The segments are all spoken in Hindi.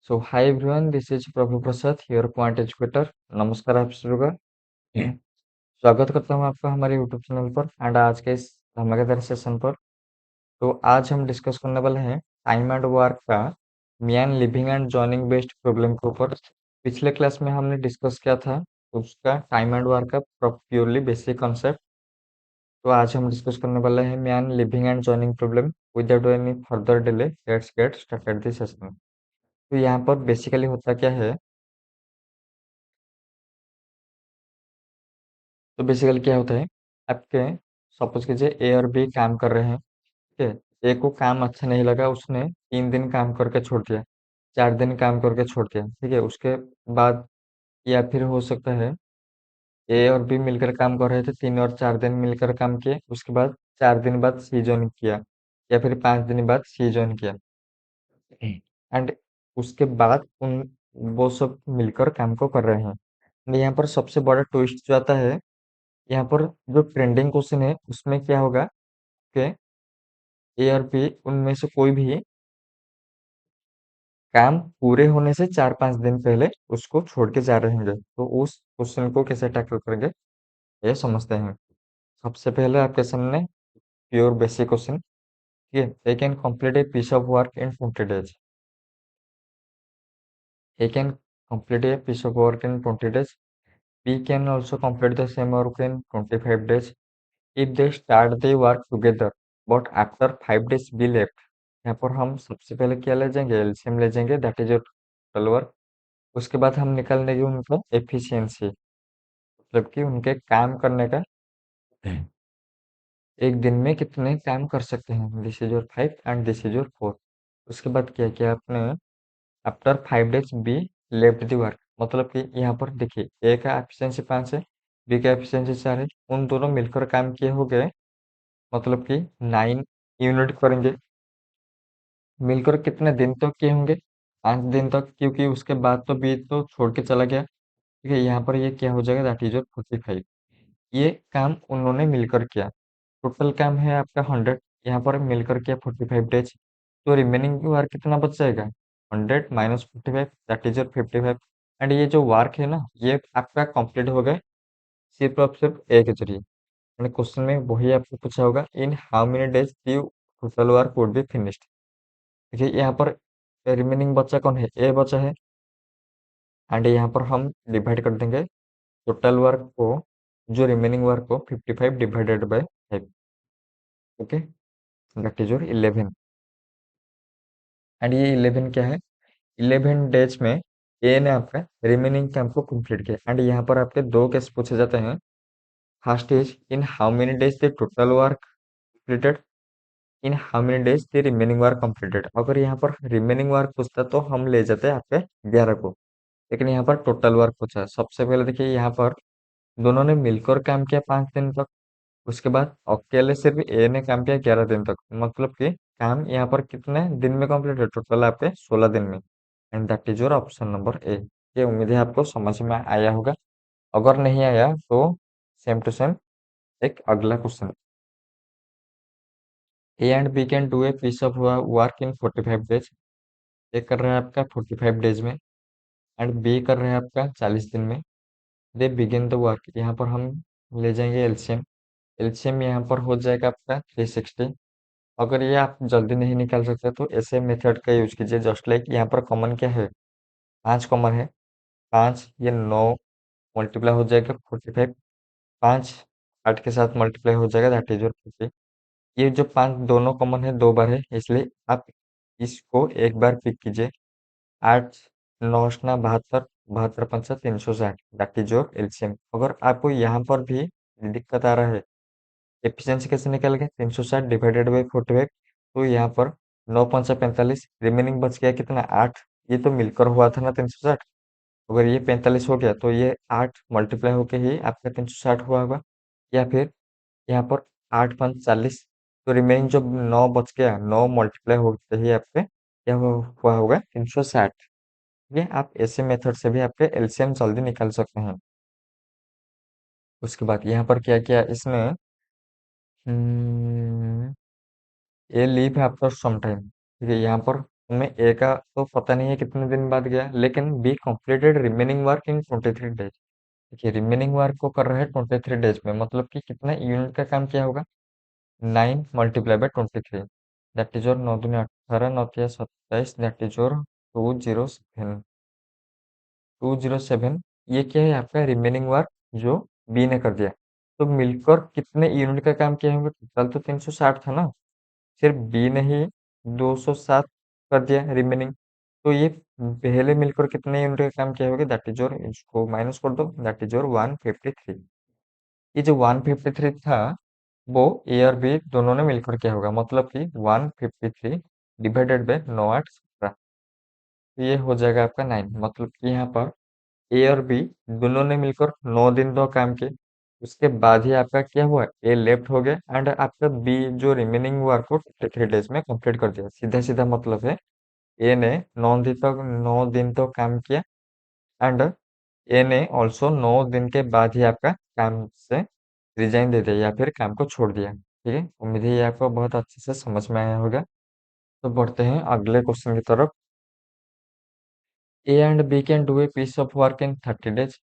So hi everyone, this is Prabhu Prasad, your quant educator. नमस्कार आप सभी का। स्वागत करता हूँ आपका हमारे यूट्यूब चैनल पर एंड आज के इस धमाकेदार सेशन पर। तो आज हम डिस्कस करने वाले हैं टाइम एंड वर्क का man living and joining based problem के ऊपर। पिछले क्लास में हमने डिस्कस किया था उसका टाइम एंड वर्क का प्योरली बेसिक कॉन्सेप्ट। तो आज हम डिस्कस करने वाले हैं man living and joining problem. Without any further delay let's get started this session. तो यहाँ पर बेसिकली होता क्या है, तो बेसिकली क्या होता है आपके, सपोज कीजिए ए और बी काम कर रहे हैं। ठीक है, ए को काम अच्छा नहीं लगा, उसने 3 दिन काम करके छोड़ दिया, 4 दिन काम करके छोड़ दिया। ठीक है, उसके बाद या फिर हो सकता है ए और बी मिलकर काम कर रहे थे, 3 और 4 दिन मिलकर काम किए, उसके बाद 4 दिन बाद सी ज्वाइन किया या फिर 5 दिन बाद सी ज्वाइन किया। एंड उसके बाद उन वो सब मिलकर काम को कर रहे हैं। And यहाँ पर सबसे बड़ा ट्विस्ट जो आता है, यहाँ पर जो ट्रेंडिंग क्वेश्चन है उसमें क्या होगा कि ए और बी उनमें से कोई भी काम पूरे होने से 4-5 दिन पहले उसको छोड़ के जा रहे हैं। तो उस क्वेश्चन को कैसे टैकल करेंगे ये समझते हैं। सबसे पहले आपके सामने प्योर बेसिक क्वेश्चन। ठीक है, they can complete a piece of work in 20 days. They can complete a piece of work in 20 days. We can also complete the same work in 25 days if they start the work together, but after 5 days be left। यहाँ पर हम सबसे पहले क्या ले जाएंगे, एलसीएम ले जाएंगे, दैट इज टोटल वर्क। उसके बाद हम निकाल देंगे उनका एफिशिएंसी, मतलब कि उनके काम करने का, एक दिन में कितने काम कर सकते हैं। This is your 5 and this is your 4। उसके बाद क्या किया आपने, after 5 days be left the work, मतलब कि यहाँ पर देखिए ए का एफिशिएंसी 5 है, बी का एफिशिएंसी 4 है, उन दोनों मिलकर काम किए हो गए, मतलब कि 9 यूनिट करेंगे। मिलकर कितने दिन तक किए होंगे, 5 दिन तक, क्योंकि उसके बाद तो बी तो छोड़ के चला गया। ठीक है, यहाँ पर ये क्या हो जाएगा, दैट इज योर 45। ये काम उन्होंने मिलकर किया। टोटल काम है आपका 100, यहाँ पर मिलकर किया 45 डेज। तो रिमेनिंग वर्क कितना बच जाएगा, 100 - 45, दैट इज योर 55। एंड ये जो वर्क है ना, ये आपका कंप्लीट हो गए सिर्फ और सिर्फ ए के जरिए। एंड क्वेश्चन में वही आपको पूछा होगा, इन how many days the total work would be finished. देखिए यहाँ पर रिमेनिंग बचा कौन है, ए बचा है। एंड यहाँ पर हम डिवाइड कर देंगे टोटल वर्क को, जो रिमेनिंग वर्क को 55 divided by 5। Okay, that is your 11। And ये 11 क्या है, 11 डेज में ए ने आपका रिमेनिंग काम को कंप्लीट किया। एंड यहाँ पर आपके दो केस पूछे जाते हैं। First is in how many days the total work completed, in how many days the remaining work completed. अगर यहाँ पर रिमेनिंग वर्क पूछता तो हम ले जाते हैं आपके 11 को, लेकिन यहाँ पर टोटल वर्क पूछा है। सबसे पहले देखिए यहाँ पर दोनों ने मिलकर काम किया 5 दिन तक, उसके बाद अकेले सिर्फ ए ने काम किया 11 दिन तक, मतलब कि काम यहाँ पर कितने दिन में कंप्लीट है, टोटल आपके 16 दिन में। And that is your option number A. ये उम्मीद है आपको समझ में आया होगा। अगर नहीं आया तो सेम टू सेम एक अगला question, A and B can do a piece of work in 45 days. A कर रहा है आपका 45 डेज में एंड बी कर रहे हैं आपका 40 दिन में। दे बिगिन द वर्क, यहाँ पर हम ले जाएंगे एलसीएम। एलसीएम यहाँ पर हो जाएगा आपका 360। अगर ये आप जल्दी नहीं निकाल सकते तो ऐसे मेथड का यूज कीजिए, जस्ट लाइक यहाँ पर कॉमन क्या है, 5 कॉमन है। 5 ये 9 मल्टीप्लाई हो जाएगा 45, 5 8 के साथ मल्टीप्लाई हो जाएगा, दैट इज योर 50। ये जो 5 दोनों कॉमन है 2 बार है, इसलिए आप इसको एक बार पिक कीजिए। 8 9 72, 72 पंचा 360, दैट इज योर एलसीएम। अगर आपको यहाँ पर भी दिक्कत आ रहा है एफिशिएंसी कैसे निकालेंगे, 360 डिवाइडेड बाई 45। तो यहाँ पर 9 पंचा 45, रिमेनिंग बच गया कितना, 8। ये तो मिलकर हुआ था ना 360, अगर ये 45 हो गया तो ये 8 मल्टीप्लाई होके ही आपका 360 हुआ होगा। या फिर यहाँ पर 8 × 5 = 40, तो रिमेनिंग जो 9 बच गया, 9 मल्टीप्लाई होते ही आपके क्या हुआ होगा, 360। ये आप ऐसे मेथड से भी आपके एलसीएम जल्दी निकाल सकते हैं। उसके बाद यहाँ पर क्या किया इसने, ये लीव है आफ्टर सम टाइम। ठीक है, यहाँ पर हमें ए का तो पता नहीं है कितने दिन बाद गया, लेकिन be completed remaining work in 23 days. देखिए रिमेनिंग वर्क को कर रहे हैं 23 डेज में, मतलब कि कितना यूनिट का काम किया होगा, 9 मल्टीप्लाई बाय 23, दैट इज और 9 दूनी 18, 9 तिया 27, दैट इज और 207, 207। ये क्या है आपका रिमेनिंग वर्क जो बी ने कर दिया। तो मिलकर कितने यूनिट का काम किया होगा, टोटल तो 360 था ना, सिर्फ बी ने ही 207 कर दिया रिमेनिंग। तो ये पहले मिलकर कितने यूनिट का काम किया होगा, दैट इज और इसको माइनस कर दो, दैट इज और 153। ये जो 153 था वो ए और बी दोनों ने मिलकर किया होगा, मतलब कि 153 डिवाइडेड बाय 9 8 17, तो ये हो जाएगा आपका 9। मतलब कि यहाँ पर ए और बी दोनों ने मिलकर 9 दिन तो काम किए, उसके बाद ही आपका क्या हुआ, ए लेफ्ट हो गया एंड आपका बी जो रिमेनिंग वर्क को 3 डेज में कंप्लीट कर दिया। सीधा सीधा मतलब है ए ने 9 दिन तो काम किया एंड ए ने ऑल्सो 9 दिन के बाद ही आपका काम से रिजाइन दे दिया या फिर काम को छोड़ दिया। ठीक है, उम्मीद है ये आपको बहुत अच्छे से समझ में आया होगा। तो बढ़ते हैं अगले क्वेश्चन की तरफ। A and B can do a piece of work in 30 days.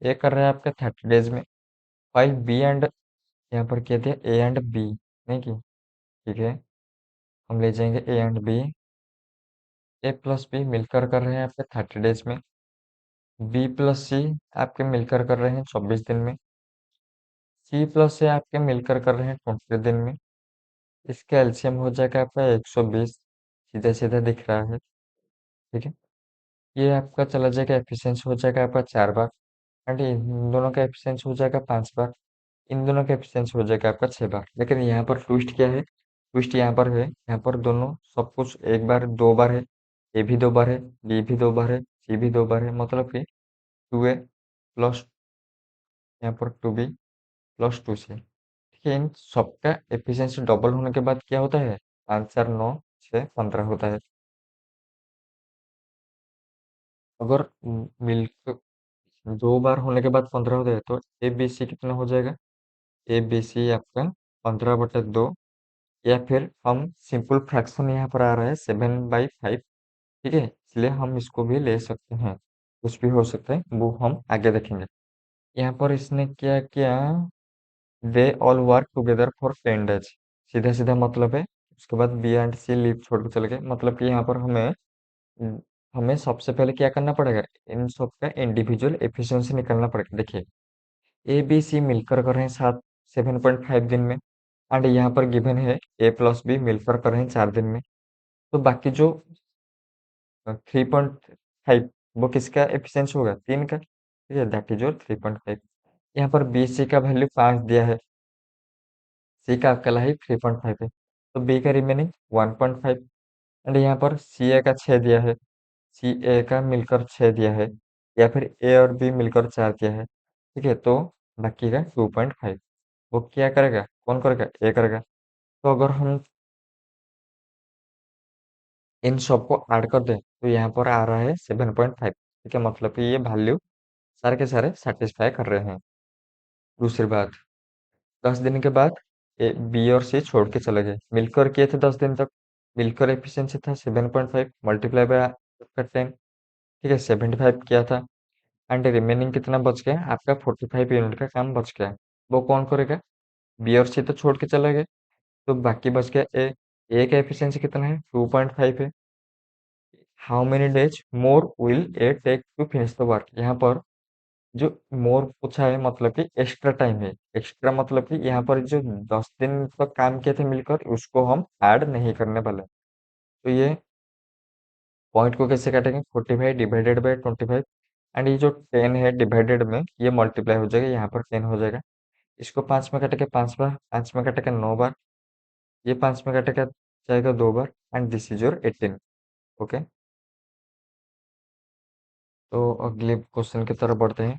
A कर रहा है आपका 30 डेज में। फाइव बी एंड, यहाँ पर क्या दिया, ए एंड बी नहीं की। ठीक है, हम ले जाएंगे A and B. A plus B मिलकर कर रहे हैं आपके 30 डेज में। बी प्लस सी आपके मिलकर कर रहे हैं 24 दिन में। सी प्लस ए आपके मिलकर कर रहे हैं 20 दिन में। इसका एलसीएम हो जाएगा आपका 120, सीधा सीधा दिख रहा है। ठीक है, ये आपका चला जाएगा, एफिशिएंसी हो जाएगा आपका 4 बार एंड इन दोनों का एफिशिएंसी हो जाएगा 5 बार। इन दोनों का एफिशिएंसी हो जाएगा आपका 6 बार। लेकिन यहाँ पर ट्विस्ट क्या है, ट्विस्ट यहाँ पर है, यहाँ पर दोनों सब कुछ एक बार 2 बार है। ए भी 2 बार है, बी भी 2 बार है, सी भी 2 बार है, मतलब कि 2a प्लस यहाँ पर 2b प्लस 2c। ठीक है, इन सबका एफिशिएंसी डबल होने के बाद क्या होता है, 5 4 9 6 15 होता है। अगर मिलकर 2 बार होने के बाद 15 होता है तो ए बी सी कितना हो जाएगा, ए बी सी आपका 15/2, या फिर हम सिंपल फ्रैक्शन यहाँ पर आ रहा है 7/5। ठीक है, इसलिए हम इसको भी ले सकते हैं, कुछ भी हो सकता है, वो हम आगे देखेंगे। यहाँ पर इसने क्या किया, they all work together for 10 days. सीधा सीधा मतलब है, उसके बाद बी एंड सी लीव छोड़ के चले गए, मतलब कि यहाँ पर हमें सबसे पहले क्या करना पड़ेगा, इन सब का इंडिविजुअल एफिशिएंसी निकालना पड़ेगा। देखिए ए बी सी मिलकर कर रहे हैं 7.5 दिन में एंड यहाँ पर गिवन है ए प्लस बी मिलकर कर रहे हैं 4 दिन में। तो बाकी जो 3.5 वो किसका एफिशिएंसी होगा, 3 का। ठीक है, दैट इज और 3.5। यहाँ पर बी सी का वैल्यू 5 दिया है, सी का अकेला ही 3.5 है, तो बी का रिमेनिंग 1.5 एंड यहाँ पर सी ए का 6 दिया है, सी ए का मिलकर 6 दिया है, या फिर ए और बी मिलकर 4 दिया है। ठीक है, तो बाकी का 2.5 वो क्या करेगा, कौन करेगा, ए करेगा। तो अगर हम इन सबको ऐड कर दें तो यहाँ पर आ रहा है 7.5। ठीक है, मतलब कि ये वैल्यू सारे के सारे सेटिस्फाई कर रहे हैं। दूसरी बात, 10 दिन के बाद बी और सी छोड़ के चले गए, मिलकर किए थे 10 दिन तक, मिलकर एफिशिएंसी था 7.5 मल्टीप्लाई बाय आपका 10। ठीक है, 75 किया था एंड रिमेनिंग कितना बच गया आपका, 45 यूनिट का काम बच गया। वो कौन करेगा, बी और सी तो छोड़ के चले गए, तो बाकी बच गया ए। ए का एफिशिएंसी कितना है, 2.5 है। How many days more will A take to finish the work. यहाँ पर जो मोर पूछा है मतलब कि एक्स्ट्रा टाइम है, एक्स्ट्रा मतलब कि यहाँ पर जो 10 दिन तक काम किए थे मिलकर उसको हम ऐड नहीं करने वाले। तो ये पॉइंट को कैसे काटेंगे, 45 डिवाइडेड बाई 25 एंड ये जो 10 है डिवाइडेड में ये मल्टीप्लाई हो जाएगा, यहाँ पर 10 हो जाएगा। इसको 5 में काटेंगे 5 बार, 5 में काटेंगे 9 बार, ये 5 में काटेगा जाएगा 2 बार and this is your 18। Okay, तो अगले क्वेश्चन की तरफ बढ़ते हैं।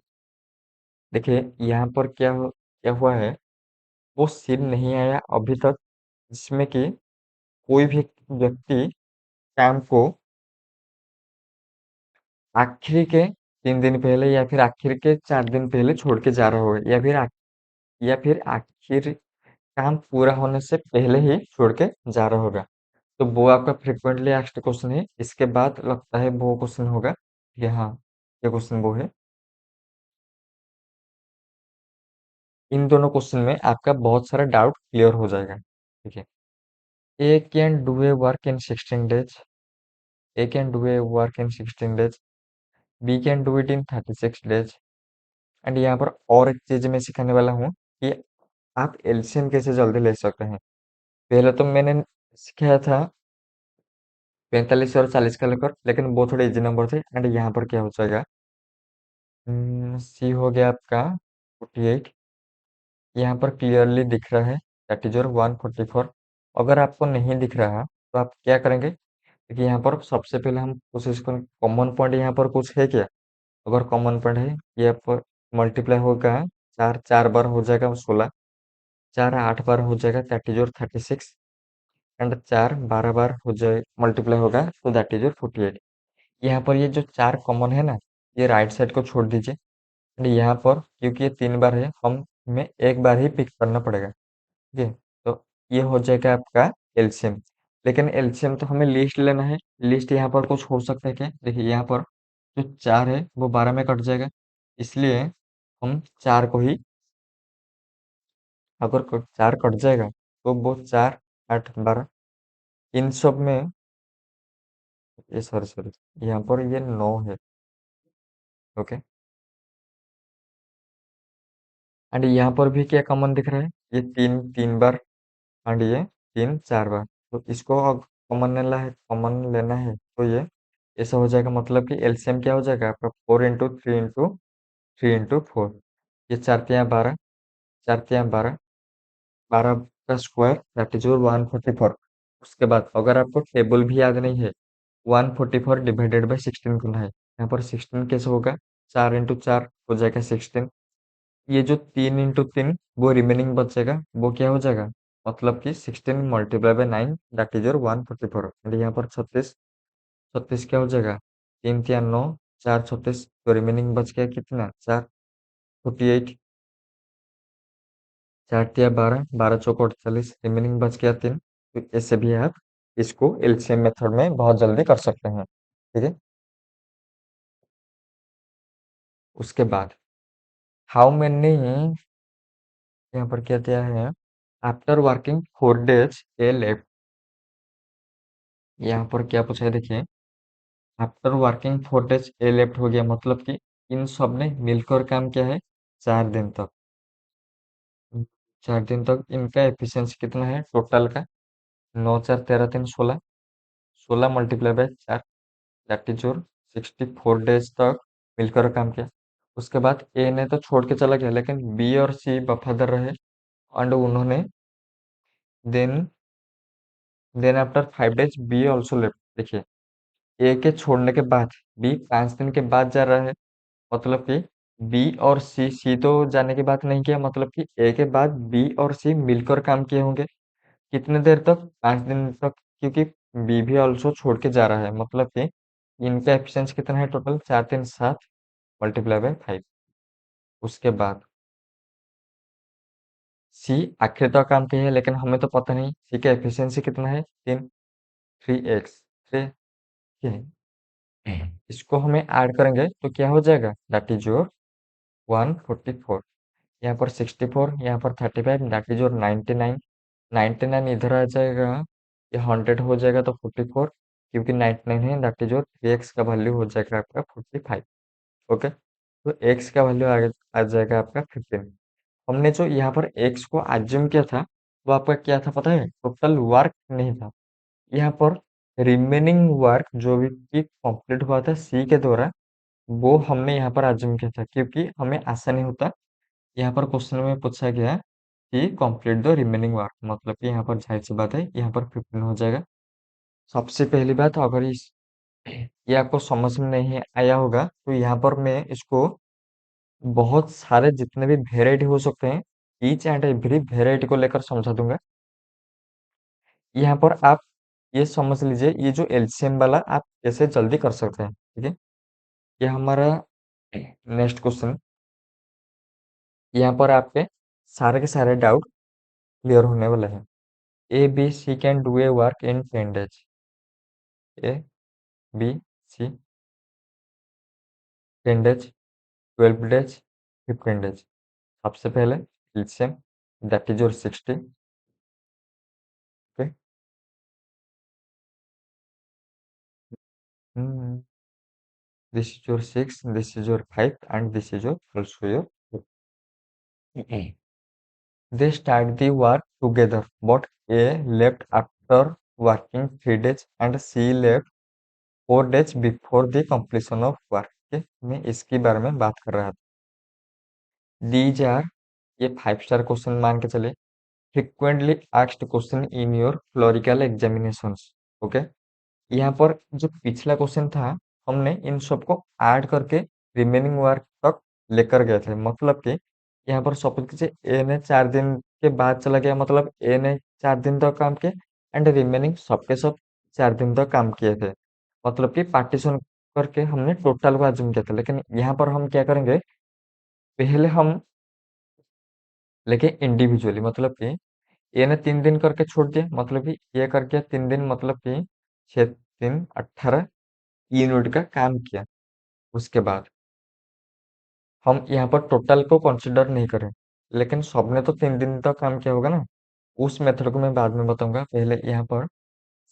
देखिए यहाँ पर क्या हुआ है, वो सीन नहीं आया अभी तक जिसमें कि कोई भी व्यक्ति काम को आखिरी के 3 दिन पहले या फिर आखिर के 4 दिन पहले छोड़ के जा रहा होगा, या फिर आखिर काम पूरा होने से पहले ही छोड़ के जा रहा होगा। तो वो आपका फ्रिक्वेंटली आस्क्ड क्वेश्चन है। इसके बाद लगता है वो क्वेश्चन होगा कि हाँ, ये क्वेश्चन वो है। इन दोनों क्वेश्चन में आपका बहुत सारा डाउट क्लियर हो जाएगा। ठीक है। A can do a work in 16 days। A can do a work in 16 days। B can do it in 36 days। And यहाँ पर और एक चीज मैं सिखाने वाला हूँ कि आप एलसीएम कैसे जल्दी ले सकते हैं। पहले तो मैंने सिखाया था 45 और 40 का लेकर, लेकिन वो थोड़े इजी नंबर थे। एंड यहाँ पर क्या हो जाएगा, सी हो गया आपका 48। यहाँ पर क्लियरली दिख रहा है दैट इज योर 144। अगर आपको नहीं दिख रहा तो आप क्या करेंगे, क्योंकि यहाँ पर सबसे पहले हम कोशिश करें कॉमन पॉइंट यहाँ पर कुछ है क्या। अगर कॉमन पॉइंट है, ये पर मल्टीप्लाई होगा, चार चार बार हो जाएगा 16, चार 8 बार हो जाएगा दैट इज योर 36, एंड चार 12 बार हो जाए मल्टीप्लाई होगा तो दैट इज योर 48। यहाँ पर ये जो चार कॉमन है ना, ये राइट साइड को छोड़ दीजिए। एंड यहाँ पर क्योंकि ये 3 बार है, हमें एक बार ही पिक करना पड़ेगा। ठीक है। तो ये हो जाएगा आपका एलसीएम। लेकिन एलसीएम तो हमें लिस्ट लेना है। लिस्ट यहाँ पर कुछ हो सकता है क्या, देखिए यहाँ पर जो चार है वो 12 में कट जाएगा। इसलिए हम चार को ही, अगर चार कट जाएगा तो वो चार 8 12, इन सब में ये सॉरी सॉरी, यहाँ पर ये 9 है। ओके। एंड यहाँ पर भी क्या कॉमन दिख रहा है, ये तीन 3 बार, एंड ये तीन 4 बार। तो इसको कॉमन लेना है, कॉमन लेना है तो ये ऐसा हो जाएगा। मतलब कि एलसीएम क्या हो जाएगा आपका, 4 इंटू 3 इंटू 3 इंटू 4। ये चार तिया 12, चार तिया 12, 12 का स्क्वायर दैट इज योर 144। उसके बाद अगर आपको टेबल भी याद नहीं है, 144 डिवाइडेड बाई 16 करना है। यहाँ पर 16 कैसे होगा, 4 इंटू 4 हो जाएगा 16। ये जो 3 इंटू 3 वो रिमेनिंग बचेगा, वो क्या हो जाएगा, मतलब कि 16 multiply by 9 that is your 144। And यहाँ पर 36, 36 क्या हो जाएगा, 3 तिया 9, 4 36, तो रिमेनिंग बच गया कितना, 4, 48। 4 तिया 12, 12 चौको 48, रिमेनिंग बच गया 3। तो ऐसे भी आप इसको एलसीएम मेथड में बहुत जल्दी कर सकते हैं। ठीक है। उसके बाद हाउ मैनी, यहाँ पर क्या दिया है, आफ्टर वर्किंग 4 days ए लेफ्ट। यहाँ पर क्या पूछा है देखिए, आफ्टर वर्किंग 4 days ए लेफ्ट हो गया, मतलब कि इन सब ने मिलकर काम किया है 4 दिन तक। 4 दिन तक इनका एफिशिएंसी कितना है टोटल का, 9 4 13 3 16, 16 multiply by 4 that is your 64 days तक मिलकर काम किया। उसके बाद ए ने तो छोड़ के चला गया, लेकिन बी और सी वफादार रहे, एंड उन्होंने then then after 5 days B also left. देखिए, ए के छोड़ने के बाद बी 5 दिन के बाद जा रहा है, मतलब कि बी और सी तो जाने की बात नहीं किया, मतलब कि ए के बाद बी और सी मिलकर काम किए होंगे कितने देर तक, 5 दिन तक, क्योंकि बी भी ऑल्सो छोड़ के जा रहा है, मतलब कि इनका एफिशिएंसी कितना है टोटल, 4 3 7 मल्टीप्लाई बाय 5। उसके बाद सी आखिर तक काम किया है, लेकिन हमें तो पता नहीं सी का एफिशिएंसी कितना है, 3x 3। इसको हमें ऐड करेंगे तो क्या हो जाएगा, दैट इज योर 144। यहाँ पर 64, यहाँ पर 35 दैट इज योर 99। 99 इधर आ जाएगा, ये 100 हो जाएगा तो 44, क्योंकि 99 है दैट इज योर 3x का वैल्यू हो जाएगा आपका 45। ओके। तो x का वैल्यू आ जाएगा आपका 15। हमने जो यहाँ पर x को एज्यूम किया था, वो आपका क्या था पता है, टोटल वर्क नहीं था। यहाँ पर रिमेनिंग वर्क जो भी कंप्लीट हुआ था सी के द्वारा, वो हमने यहाँ पर एज्यूम किया था, क्योंकि हमें ऐसा नहीं होता। यहाँ पर क्वेश्चन में पूछा गया है कि कंप्लीट द रिमेनिंग वर्क, मतलब कि यहाँ पर जाहिर सी बात है यहाँ पर 15 हो जाएगा। सबसे पहली बात, अगर इस ये आपको समझ में नहीं आया होगा तो यहाँ पर मैं इसको बहुत सारे जितने भी वेराइटी हो सकते हैं, ईच एंड एवरी वेराइटी को लेकर समझा दूंगा। यहाँ पर आप ये समझ लीजिए, ये जो एलसीएम वाला आप कैसे जल्दी कर सकते हैं। ठीक है। ये हमारा नेक्स्ट क्वेश्चन, यहाँ पर आपके सारे के सारे डाउट क्लियर होने वाले हैं। A, B, C can do a work in 10 days. A, B, C, 10 days, 12 days, 15 days. सबसे पहले LCM, that is your 60. Okay. Hmm. This is your 6, this is your 5, and this is your also your 2. Okay. They start the work together, but A left after working 3 days and C left 4 days before the completion of work. Okay? मैं इसके बारे में बात कर रहा था. These are ये 5 स्टार क्वेश्चन मान के चले. Frequently asked question in your clerical examinations. Okay. यहाँ पर जो पिछला क्वेश्चन था, हमने इन सबको ऐड करके रिमेनिंग वर्क तक लेकर गए थे. मतलब कि यहाँ पर सपोज कीजिए ए ने 4 दिन के बाद चला गया, मतलब ए ने 4 दिन तक काम किया एंड रिमेनिंग सबके सब 4 दिन तक काम किए थे. मतलब कि पार्टीशन करके हमने टोटल को अज्यूम किया था. लेकिन यहाँ पर हम क्या करेंगे, पहले हम लेके इंडिविजुअली, मतलब कि ए ने 3 दिन करके छोड़ दिया, मतलब कि ये कर गया 3 दिन, मतलब कि 6 3 18 यूनिट का काम किया. उसके बाद हम यहाँ पर टोटल को कंसिडर नहीं करें, लेकिन सबने तो 3 दिन तक काम किया होगा ना. उस मेथड को मैं बाद में बताऊंगा. पहले यहाँ पर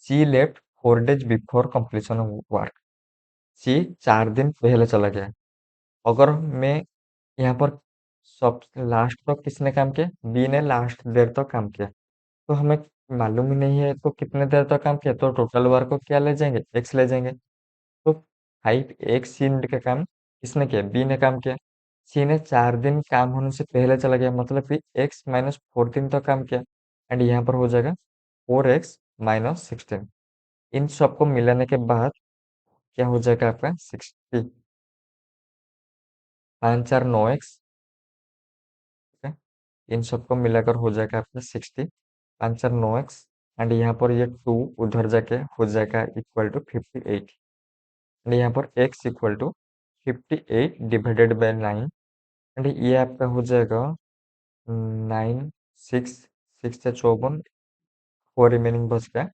C left 4 days before completion of work. C 4 दिन पहले चला गया. अगर मैं यहाँ पर सब लास्ट तक किसने काम किया, बी ने लास्ट देर तक काम किया, तो हमें मालूम ही नहीं है तो कितने देर तक काम किया, तो टोटल वर्क को क्या ले जाएंगे, एक्स ले जाएंगे. तो 5 एक्स यूनिट का काम किसने किया, बी ने काम किया. सी ने 4 दिन काम होने से पहले चला गया, मतलब कि एक्स माइनस 14 तक काम किया. एंड यहाँ पर हो जाएगा 4x - 16. इन सबको मिलाने के बाद क्या हो जाएगा आपका 60. 5 4 9x. इन सबको मिलाकर हो जाएगा आपका 60. 5 4 9x. एंड यहाँ पर ये 2 उधर जाके हो जाएगा इक्वल टू 58. एंड यहाँ पर x equal to 58 divided by 9. And ये आपका हो जाएगा 9 6 6 से 54, 4 रिमेनिंग बच गया.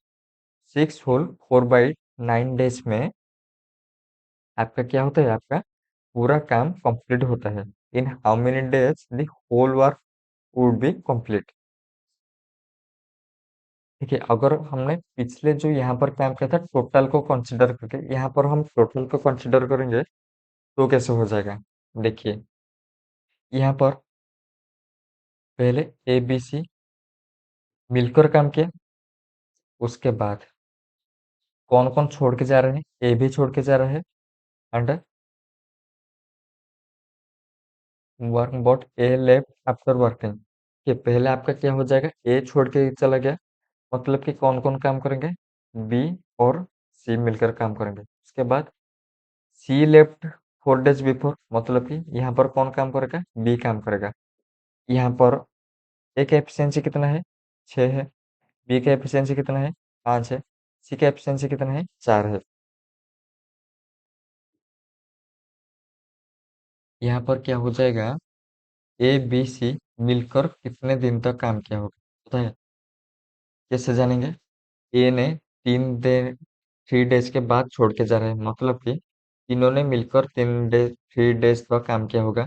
6 होल 4/9 डेज में आपका क्या होता है, आपका पूरा काम कंप्लीट होता है. In how many days the whole work would be complete. ठीक है. अगर हमने पिछले जो यहाँ पर काम किया था टोटल को कंसिडर करके, यहाँ पर हम टोटल को कंसिडर करेंगे तो कैसे हो जाएगा, देखिए. यहाँ पर पहले ए बी सी मिलकर काम किया. उसके बाद कौन कौन छोड़ के जा रहे हैं, ए भी छोड़ के जा रहे हैं. And work bot A left after working. कि पहले आपका क्या हो जाएगा, ए छोड़ के चला गया, मतलब कि कौन कौन काम करेंगे, बी और सी मिलकर काम करेंगे. उसके बाद सी लेफ्ट 4 डेज बिफोर, मतलब कि यहाँ पर कौन काम करेगा, बी काम करेगा. यहाँ पर ए का एफिशिएंसी कितना है, 6 है. बी का एफिशिएंसी कितना है, 5 है. सी का एफिशिएंसी कितना है, 4 है. यहाँ पर क्या हो जाएगा, ए बी सी मिलकर कितने दिन तक काम किया होगा पता है, कैसे जानेंगे. ए ने 3 डेज के बाद छोड़ के जा रहे हैं, मतलब कि तीनों ने मिलकर 3 डेज तक काम किया होगा.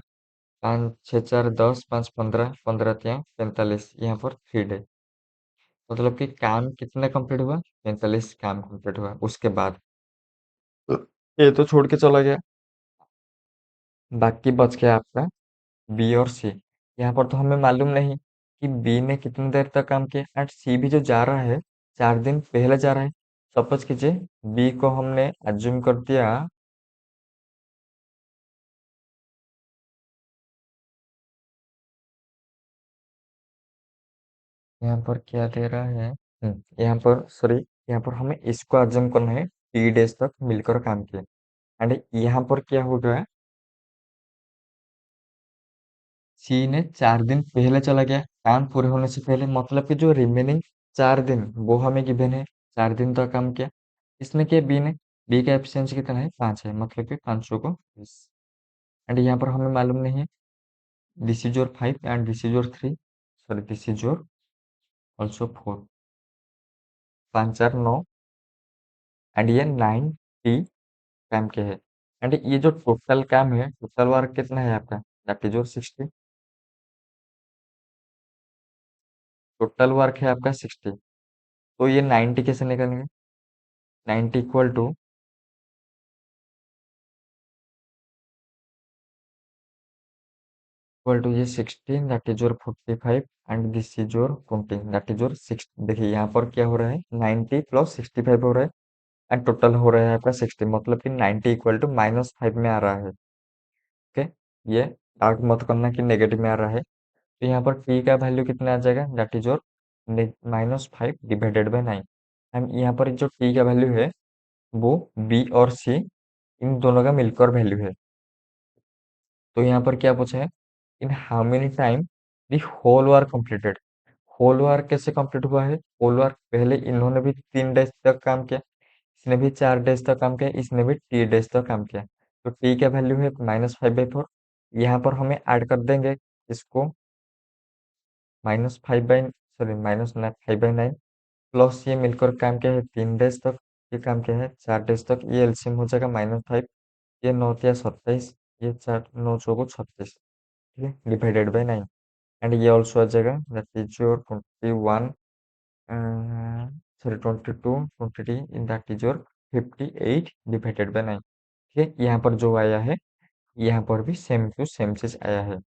5 6 4 10 5 15, 15 3 45, यहाँ पर 3 डेज, मतलब कि काम कितना कंप्लीट हुआ, 45 काम कंप्लीट हुआ. उसके बाद ये तो छोड़ के चला गया, बाकी बच गया आपका बी और सी. यहाँ पर तो हमें मालूम नहीं कि बी ने कितनी देर तक काम किया, एंड सी भी जो जा रहा है 4 दिन पहले जा रहा है. सपोज कीजिए बी को हमने अज्यूम कर दिया, यहाँ पर क्या दे रहा है, यहाँ पर सॉरी, यहाँ पर हमें इसको अज्यूम करना है 3 डेज तक मिलकर काम किया. एंड यहाँ पर क्या होगा, सी ने 4 दिन पहले चला गया काम पूरे होने से पहले, मतलब कि जो रिमेनिंग 4 दिन वो हमें गिवन है. 4 दिन तक काम किया इसने किया बी ने. बी का एफिशिएंसी कितना है, 5 है, मतलब कि 500 को 20. एंड यहाँ पर हमें मालूम नहीं है this is your 5 and this is your 3, sorry this is your also 4. 5 4 9 and ये 90 काम के है। एंड ये जो टोटल काम है, टोटल वर्क कितना है आपका, that is your 60। Total work है आपका 60। तो ये 90 कैसे निकलेंगे, 90 इक्वल टू ये 16 that is your 45 and this is your 20 that is your 60। देखिए यहाँ पर क्या हो रहा है, 90 प्लस 65 हो रहा है एंड टोटल हो रहा है आपका 60, मतलब कि 90 इक्वल टू -5 में आ रहा है। ओके, ये डाउट मत करना कि नेगेटिव में आ रहा है। तो यहाँ पर टी का वैल्यू कितना आ जाएगा, that is your -5 divided by 9। And यहाँ पर जो टी का वैल्यू है वो बी और सी इन दोनों का मिलकर वैल्यू है। तो यहाँ पर क्या पूछा है, in how many time the whole work completed. Whole work कैसे कंप्लीट हुआ है, होल वर्क पहले इन्होंने भी 3 डेज तक काम किया, इसने भी 4 डेज तक काम किया, इसने भी T डेज तक काम किया। तो टी का वैल्यू है -5/4। यहाँ पर हमें ऐड कर देंगे इसको, -5/9 प्लस ये मिलकर काम क्या है 3 डेज तक, ये काम क्या है 4 डेज तक, ये एलसीएम हो जाएगा -5, ये 9 × 27, ये 4 9 × 36, ठीक है, डिवाइडेड बाई 9। एंड ये ऑल्सो आ जाएगा that is your 21 sorry 22 in that is your 58 divided by 9। ठीक है, यहाँ पर जो आया है यहाँ पर भी सेम टू सेम चीज आया है।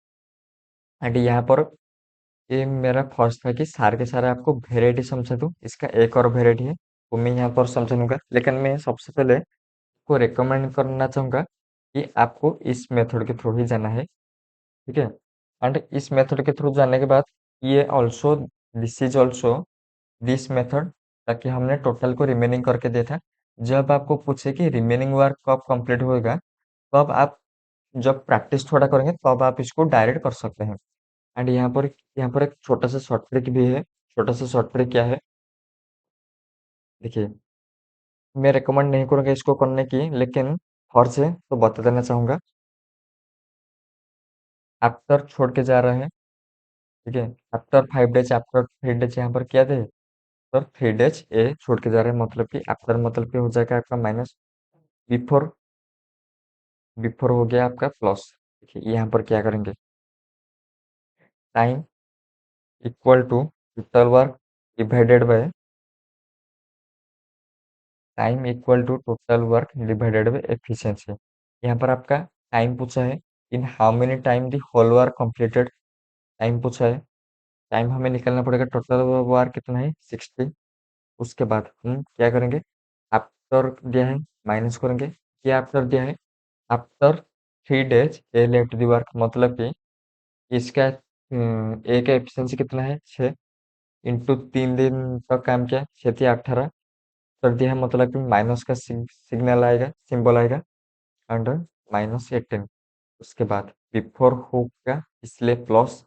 एंड यहाँ पर ये मेरा फर्स्ट था कि सारे के सारे आपको वेराइटी समझा दूँ, इसका एक और वेराइटी है वो मैं यहाँ पर समझाऊंगा, लेकिन मैं सबसे पहले आपको रिकमेंड करना चाहूँगा कि आपको इस मेथड के थ्रू ही जाना है। ठीक है, एंड इस मेथड के थ्रू जाने के बाद ये also this is also this method, ताकि हमने टोटल को रिमेनिंग करके दिया था। जब आपको पूछे कि रिमेनिंग वर्क कब कंप्लीट होएगा, तब आप जब प्रैक्टिस थोड़ा करेंगे तब आप इसको डायरेक्ट कर सकते हैं। एंड यहाँ पर एक छोटा सा शॉर्ट ट्रिक भी है। छोटा सा शॉर्ट ट्रिक क्या है, देखिए, मैं रिकमेंड नहीं करूँगा इसको करने की, लेकिन फर्ज है तो बता देना चाहूँगा। आफ्टर छोड़ के जा रहे हैं, ठीक है, आफ्टर 5 डेज, आफ्टर 3 डेज यहाँ पर क्या थे, सर 3 डेज ए छोड़ के जा रहे हैं, मतलब कि आफ्टर मतलब कि हो जाएगा आपका माइनस, बिफोर बिफोर हो गया आपका प्लस। देखिए यहाँ पर क्या करेंगे, time equal to total work divided by time equal to total work divided by efficiency. यहाँ पर आपका टाइम पूछा है, in how many time the whole work completed, time पूछा है। टाइम हमें निकालना पड़ेगा, टोटल वर्क कितना है 60। उसके बाद हम क्या करेंगे, आफ्टर दिया है माइनस करेंगे, क्या आफ्टर दिया है, after 3 days A left the work, मतलब कि इसका ए का एफिशिएंसी कितना है 6, इंटू 3 दिन का काम किया, 6×3 = 18 कर दिया है, मतलब कि माइनस का सिग्नल आएगा, सिंबल आएगा अंडर -18। उसके बाद बिफोर होगा इसलिए प्लस,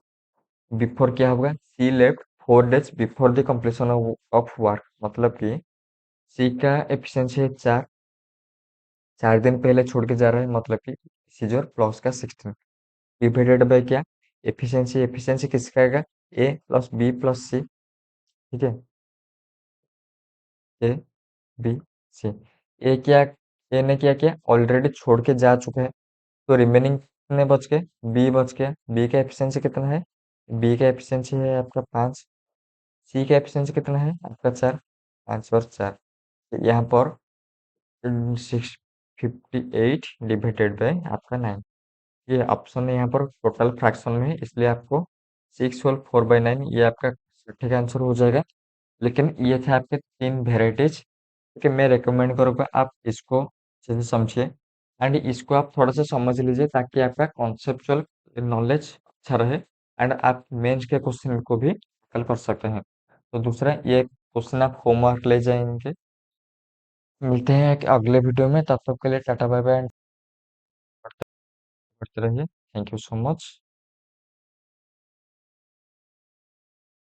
बिफोर क्या होगा, C left 4 days before the completion of work, मतलब कि सी का एफिशिएंसी है 4, 4 दिन पहले छोड़ के जा रहा है, मतलब कि सीजर प्लस का 16 डिवाइडेड बाय क्या, एफिशिएंसी, एफिशिएंसी किसका आएगा, ए प्लस बी प्लस सी। ठीक है, ए बी सी। ए क्या, ए ने क्या किया, ऑलरेडी छोड़ के जा चुका है, तो रिमेनिंग कितने बच गए, बी बच गया। बी का एफिशिएंसी कितना है, बी का एफिशिएंसी है आपका 5, सी का एफिशिएंसी कितना है आपका 4, 5 और 4। यहाँ पर 658 डिवाइडेड बाय आपका 9, ये ऑप्शन है यहाँ पर टोटल फ्रैक्शन में है, इसलिए आपको 6 होल 4/9 ये आपका सटीक आंसर हो जाएगा। लेकिन ये थे आपके 3 वेराइटीज, ठीक है, मैं रिकमेंड करूँगा आप इसको अच्छे से समझिए एंड इसको आप थोड़ा सा समझ लीजिए, ताकि आपका कॉन्सेप्चुअल नॉलेज अच्छा रहे एंड आप मेंस के क्वेश्चन को भी टैकल कर सकते हैं। तो दूसरा ये क्वेश्चन आप होमवर्क ले जाएंगे। मिलते हैं एक अगले वीडियो में, तब तक के लिए टाटा बाय बाय, पढ़ते रहिए। Thank you so much.